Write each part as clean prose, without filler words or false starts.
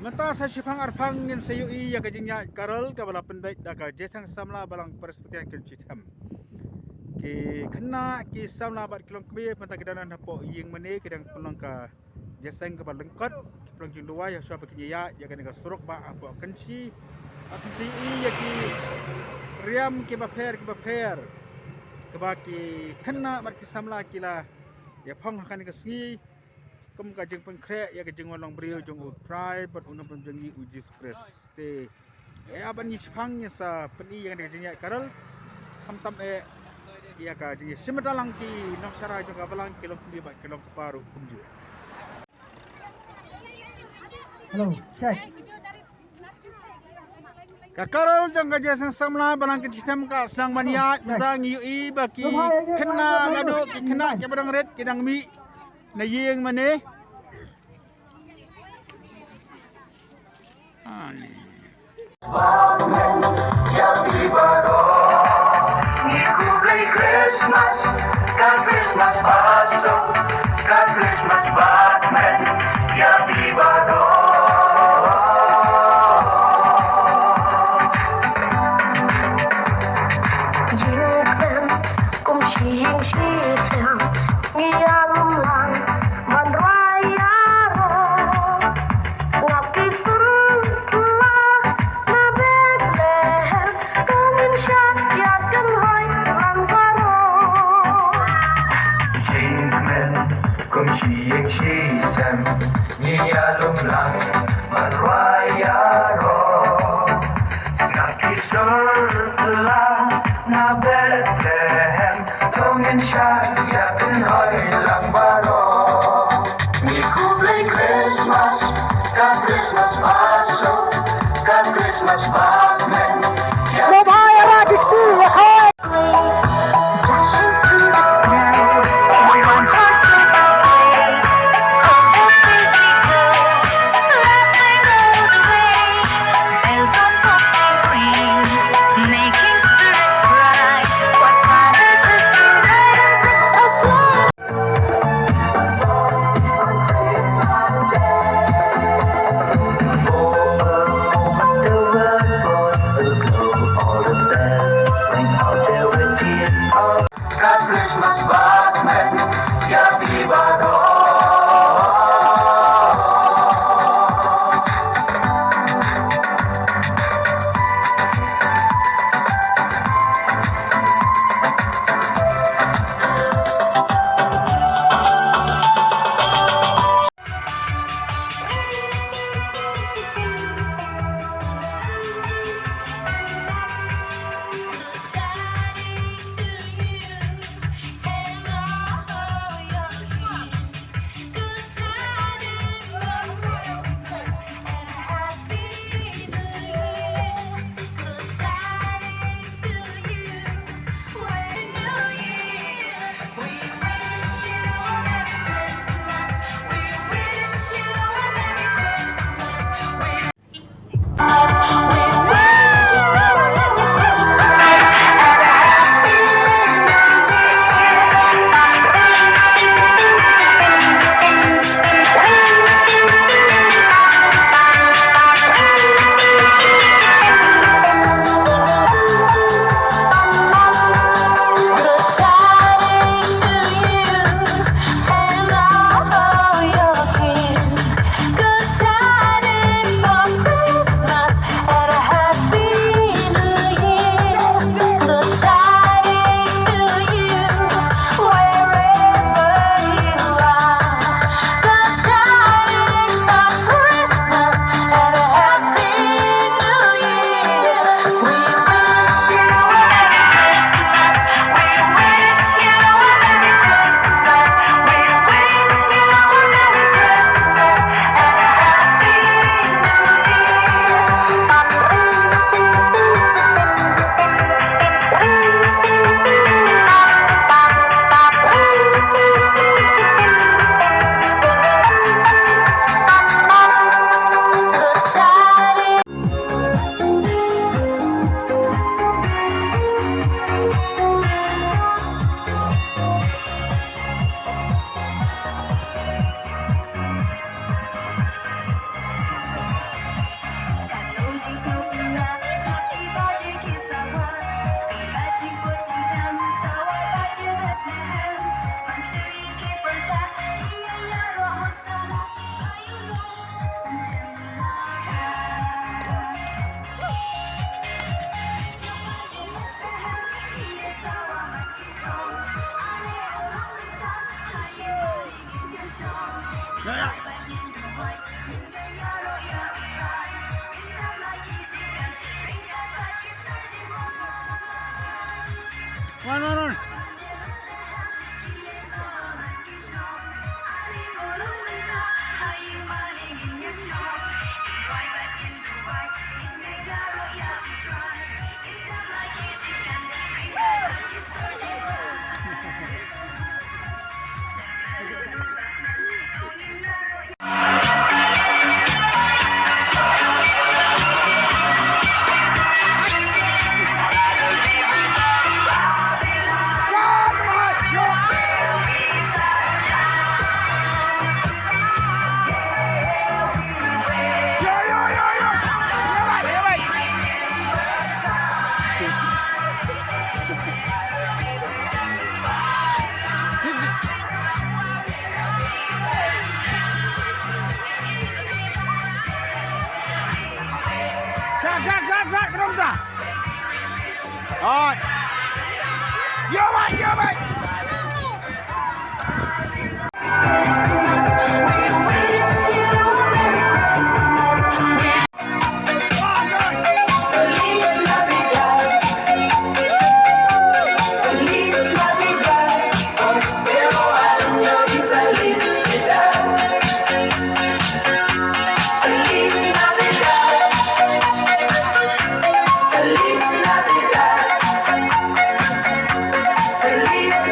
Mata sa sipang arpang ngin sa UI ya kajinya karol ka bala penbaik da ka jesang samla balang perspektian kel chitam. Ki kena ki samla bat kilong kbe mata kedanan hapo ying mane kedang pelong ka jesang ka balengkot pelong jing dua ya swa bekinya ya kan ka suruk ba apo kansi akansi ya ki riam ki baper ke ba ki kena bat ki samla kila ya phong hakan ka singi kum ka jeng pengkrek ya ka jeng walong brio jeng utrai bat unam penjengi uji spres te aban ni sipangnya sa peni yang ka jeng ya karol kamtam ya ka jeng simadalang ki nok syara jeng ka balang kilong kubi bat kilong keparu kumju. Hello, check. Kakarol jang ka jesang samla balang ki sistem ka sedang maniat tentang UI baki kena ngadu ki kena ke badang red kidang mi na yeng mane Christmas, God Christmas pasok, God Christmas Batman, ya viva Christmas pasok, God Christmas Batman, One. Sát, cái đông ra. Rồi. Vô mày. Feliz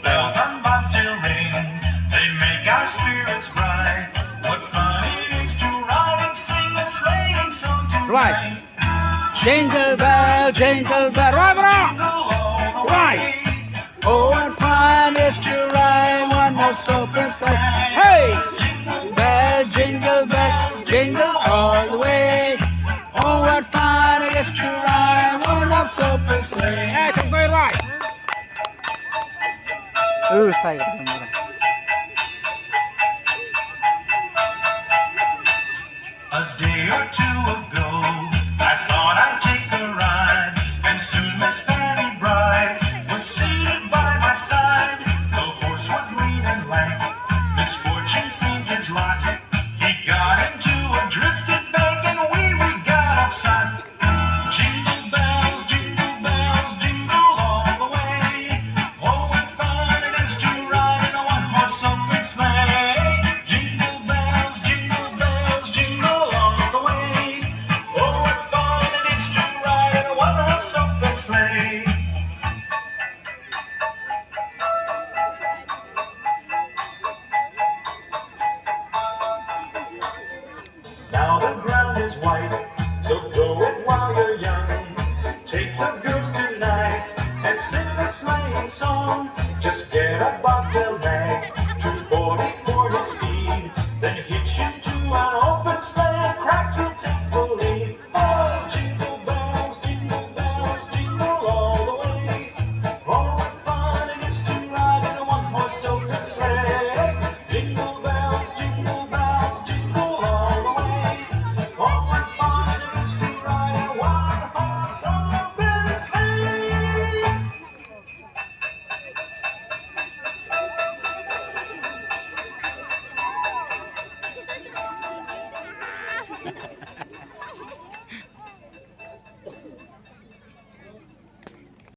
bells on bobtail ring, they make our spirits bright. What fun it is to ride and sing a sleighing song tonight. Right. Jingle bell, right, bro. All the Right. way. Oh, what fun it is to ride one horse open sleigh. Hey! Jingle bell, jingle all the way. Oh, what fun it is to ride one horse open sleigh. Hey, come go right. Stay ka A day or two ago, I thought I'd take a ride, and soon Miss Fanny Bride was seated by my side. The horse was lean and lank, misfortune seemed his lot. He got into a drifted bank, and we got upside. Jingle bells, jingle all the way. Oh, what fun it is to ride in a one-horse open sleigh. Jingle bells, jingle all the way. Oh, what fun it is to ride in a one-horse open sleigh. Now the ground is white, so go it while you're young. Take the girls tonight and sing the sleighing song. Just get a bobtail nag, 240 for his speed, then hitch him to an open sleigh and crack you'll take the lead. Oh, jingle bells, jingle all the way. Oh, what fun it is to ride in a one-horse open sleigh. Jingle bells, jingle all the way. Oh, what fun it is to ride in a one-horse open sleigh.